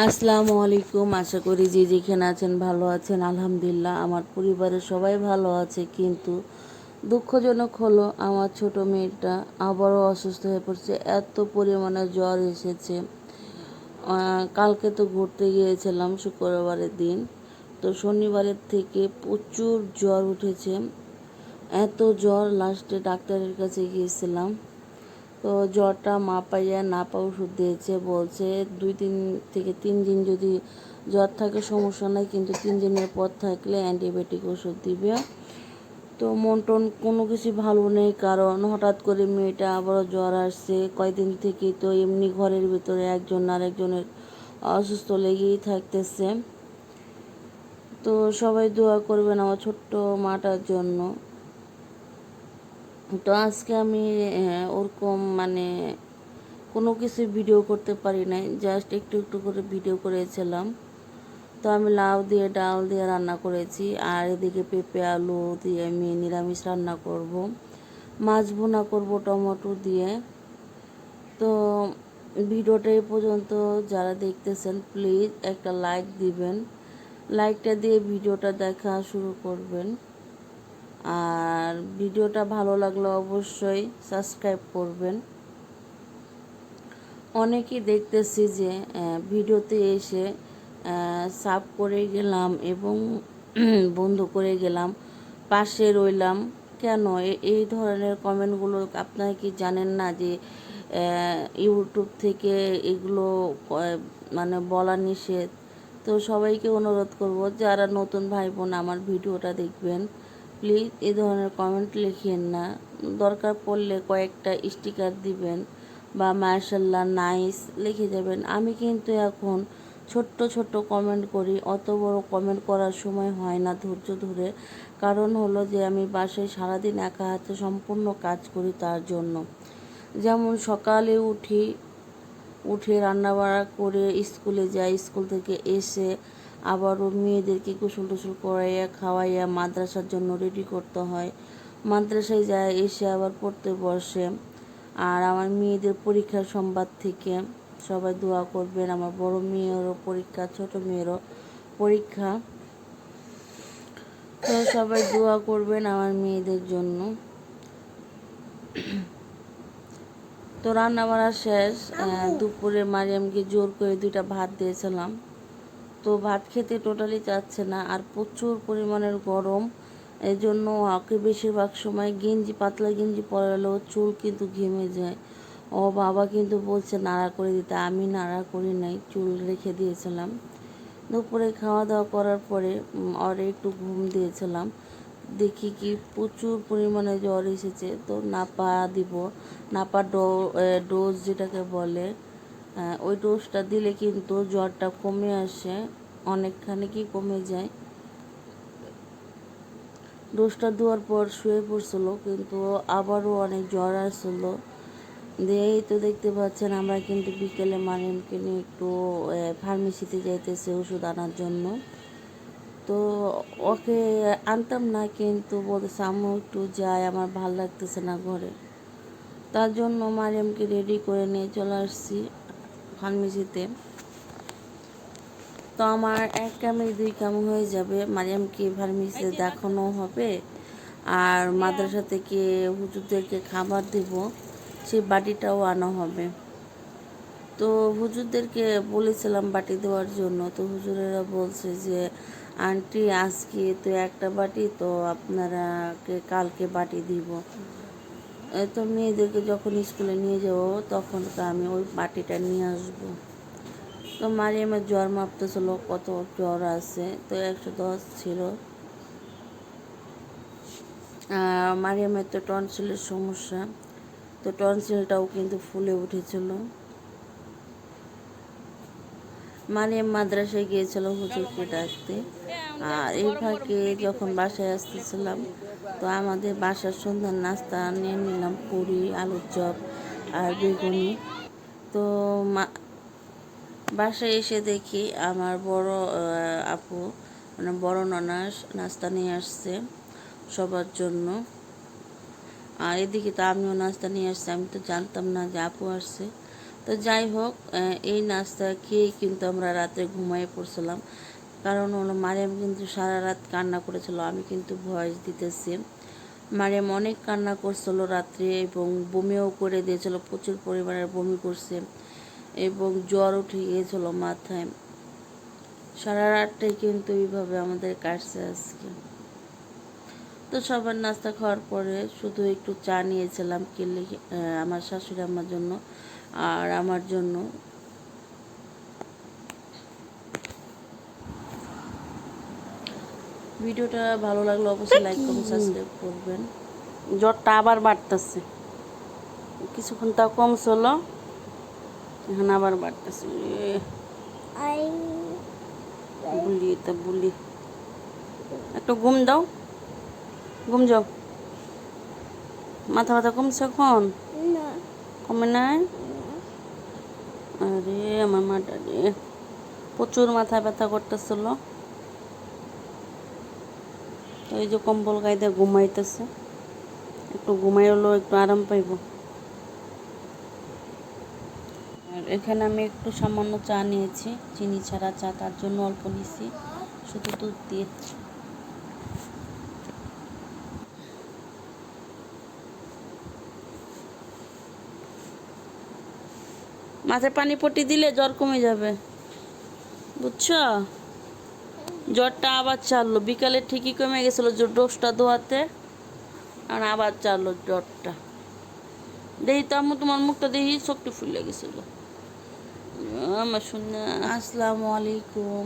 আসসালামু আলাইকুম। আশা করি যে যেখানে আছেন ভালো আছেন। আলহামদুলিল্লাহ আমার পরিবারের সবাই ভালো আছে, কিন্তু দুঃখজনক হলো আমার ছোট মেয়েটা আবারও অসুস্থ হয়ে পড়ছে। এত পরিমাণে জ্বর এসেছে। কালকে তো ঘুরতে গিয়েছিলাম শুক্রবারের দিন, তো শনিবারের থেকে প্রচুর জ্বর উঠেছে। এত জ্বর, লাস্টে ডাক্তারের কাছে গিয়েছিলাম। তো জ্বরটা মাপাইয়া নাপা ওষুধ দিয়েছে, বলছে 2 থেকে 3 দিন যদি জ্বর থাকে সমস্যা নাই, কিন্তু 3 দিনের পর থাকলে অ্যান্টিবায়োটিক ওষুধ দিবে। তো মন টন কোনো কিছু ভালো নেই, কারণ হঠাৎ করে মেয়েটা আবারও জ্বর আসছে। কয়দিন থেকে তো এমনি ঘরের ভিতরে একজন আরেকজনের অসুস্থ লেগেই থাকতেছে। তো সবাই দোয়া করবেন আমার ছোট্ট মাটার জন্য। তো আজকে আমি ওরকম কোনো কিছু ভিডিও করতে পারি নাই, জাস্ট একটু একটু করে ভিডিও করেছিলাম। তো আমি লাউ দিয়ে ডাল দিয়ে রান্না করেছি, আর এদিকে পেঁপে আলু দিয়ে আমি নিরামিষ রান্না করব, মাছ ভুনা করব টমেটো দিয়ে। তো ভিডিওটা এই পর্যন্ত যারা দেখতেছেন প্লিজ একটা লাইক দিবেন, লাইকটা দিয়ে ভিডিওটা দেখা শুরু করবেন। আর ভিডিওটা ভালো লাগলে অবশ্যই সাবস্ক্রাইব করবেন। অনেকেই দেখতেছি যে ভিডিওতে এসে সাব করে গেলাম এবং বন্ধ করে গেলাম, পাশে রইলাম কেন? এই ধরনের কমেন্টগুলো আপনারা কি জানেন না যে ইউটিউব থেকে এগুলো বলা নিষেধ? তো সবাইকে অনুরোধ করব, যারা নতুন ভাই বোন আমার ভিডিওটা দেখবেন প্লিজ এই ধরনের কমেন্ট লিখিয়েন না। দরকার পড়লে কয়েকটা স্টিকার দিবেন বা মাশাআল্লাহ নাইস লিখে যাবেন। আমি কিন্তু এখন ছোট্ট ছোট্ট কমেন্ট করি, অত বড় কমেন্ট করার সময় হয় না ধৈর্য ধরে। কারণ হলো যে আমি বাসায় সারাদিন একা হাতে সম্পূর্ণ কাজ করি, তার জন্য। যেমন সকালে উঠে রান্নাবাড়া করে স্কুলে যাই, স্কুল থেকে এসে আবারও মেয়েদেরকে গোসল টোসল করাইয়া খাওয়াইয়া মাদ্রাসার জন্য রেডি করতে হয়। মাদ্রাসায় যায়, এসে আবার পড়তে বসে। আর আমার মেয়েদের পরীক্ষার সংবাদ থেকে সবাই দোয়া করবেন। আমার বড় মেয়েরও পরীক্ষা, ছোট মেয়েরও পরীক্ষা। তো সবাই দোয়া করবেন আমার মেয়েদের জন্য। তো রান্না বাড়া শেষ। দুপুরে মারিয়ামকে জোর করে 2টা ভাত দিয়েছিলাম, তো ভাত খেতে টোটালি চাচ্ছে না, আর প্রচুর পরিমাণের গরম। এই জন্য ওকে বেশিরভাগ সময় পাতলা গেঞ্জি পরালেও চুল কিন্তু ঘেমে যায়। ও বাবা কিন্তু বলছে নাড়া করে দিতে, আমি নাড়া করি নাই, চুল রেখে দিয়েছিলাম। দুপুরে খাওয়া দাওয়া করার পরে ওর একটু ঘুম দিয়েছিলাম, দেখি কি প্রচুর পরিমাণে জ্বর এসেছে। তো নাপা দিব, নাপা ডোজ যেটাকে বলে, ওই ডোজটা দিলে কিন্তু জ্বরটা কমে আসে, অনেকখানি কি কমে যায়। ডোজটা দেওয়ার পর শুয়ে পড়ছিল, কিন্তু আবারও অনেক জ্বর আসছিলো। দিয়েই তো দেখতে পাচ্ছেন আমরা কিন্তু বিকেলে মারিয়ামকে নিয়ে একটু ফার্মেসিতে যাইতেছে ওষুধ আনার জন্য। তো ওকে আনতাম না, কিন্তু বলতেছে আম্মু একটু যাই, আমার ভাল লাগতেছে না ঘরে। তার জন্য মারিয়ামকে রেডি করে নিয়ে চলে আসছি ফার্মেসিতে। তো আমার 1 কামে 2 কাম হয়ে যাবে, মারিয়ামকে ফার্মেসিতে দেখানো হবে, আর মাদ্রাসা থেকে হুজুরদেরকে খাবার দেব, সেই বাটিটাও আনা হবে। তো হুজুরদেরকে বলেছিলাম বাটি দেওয়ার জন্য, তো হুজুরেরা বলছে যে আন্টি আজকে তো একটা বাটি, তো আপনারাকে কালকে বাটি দিব। তো মেয়েদেরকে যখন স্কুলে নিয়ে যাব তখন আমি ওই বাটিটা নিয়ে আসবো। তো মারিয়ামের জ্বর মাপতেছিল, কত জ্বর আছে, তো 110 ছিল। মারিয়ামের তো টনসিলের সমস্যা, তো টনসিলটাও কিন্তু ফুলে উঠেছিল। মারিয়াম মাদ্রাসায় গিয়েছিল হুজুরকে ডাকতে, আর এই ফাঁকে যখন বাসায় আসতেছিলাম তো আমাদের বাসার সন্ধ্যার নাস্তা নিয়ে নিলাম পুরি, আলুর চপ আর বেগুনি। তো বাসায় এসে দেখি আমার বড় আপু বড় ননাস নাস্তা নিয়ে আসছে সবার জন্য, আর এদিকে তো আমিও নাস্তা নিয়ে আসছি। আমি তো জানতাম না যে আপু আসছে। তো যাই হোক, এই নাস্তা খেয়ে কিন্তু আমরা রাতে ঘুমিয়ে পড়ছিলাম। কারণ হলো মারিয়াম কিন্তু সারা রাত কান্না করেছিল। আমি কিন্তু ভয়েস দিতেছি। মারিয়াম অনেক কান্না করছিল রাত্রে এবং বমিও করে দিয়েছিল, প্রচুর পরিমাণের বমি করছে এবং জ্বর উঠে গিয়েছিল মাথায়। সারা রাতটাই কিন্তু এইভাবে আমাদের কাটছে আজকে। তো সবার নাস্তা খাওয়ার পরে শুধু একটু চা নিয়েছিলাম কিনলে আমার শাশুড়ি আমার জন্য আর আমার জন্য। ভিডিওটা ভালো লাগলে অবশ্যই লাইক কমেন্ট সাবস্ক্রাইব করবেন। জ্বরটা আবার বাড়তেছে, কিছুক্ষণ তা কমছিল, এখন আবার বাড়তেছে। বুলি তা বুলি, একটু ঘুম দাও, ঘুম যাও। মাথা ব্যথা কমছে এখন? কমে নাই? আরে আমার মাটা রে, প্রচুর মাথা ব্যথা করতেছিল। তো এই যে কম্বল গায়ে ঘুমাইতেছে, একটু ঘুমাই হলো একটু আরাম পাইব। আর এখানে আমি একটু সামান্য চা নিয়েছি, চিনি ছাড়া চা, তার জন্য অল্প নিয়েছি, শুধু দুধ দিয়ে। মাথায় পানি পটি দিলে জ্বর কমে যাবে, বুঝছো? জ্বরটা আবার চাললো, বিকালে ঠিকই কমে গেছিলো ডোজটা ধোয়াতে, আর আবার চাললো জ্বরটা। দেখি তো আম্মু তোমার মুখটা দেখি শক্তি ফুলে গেছিল আমার শুনে। আসসালামু আলাইকুম।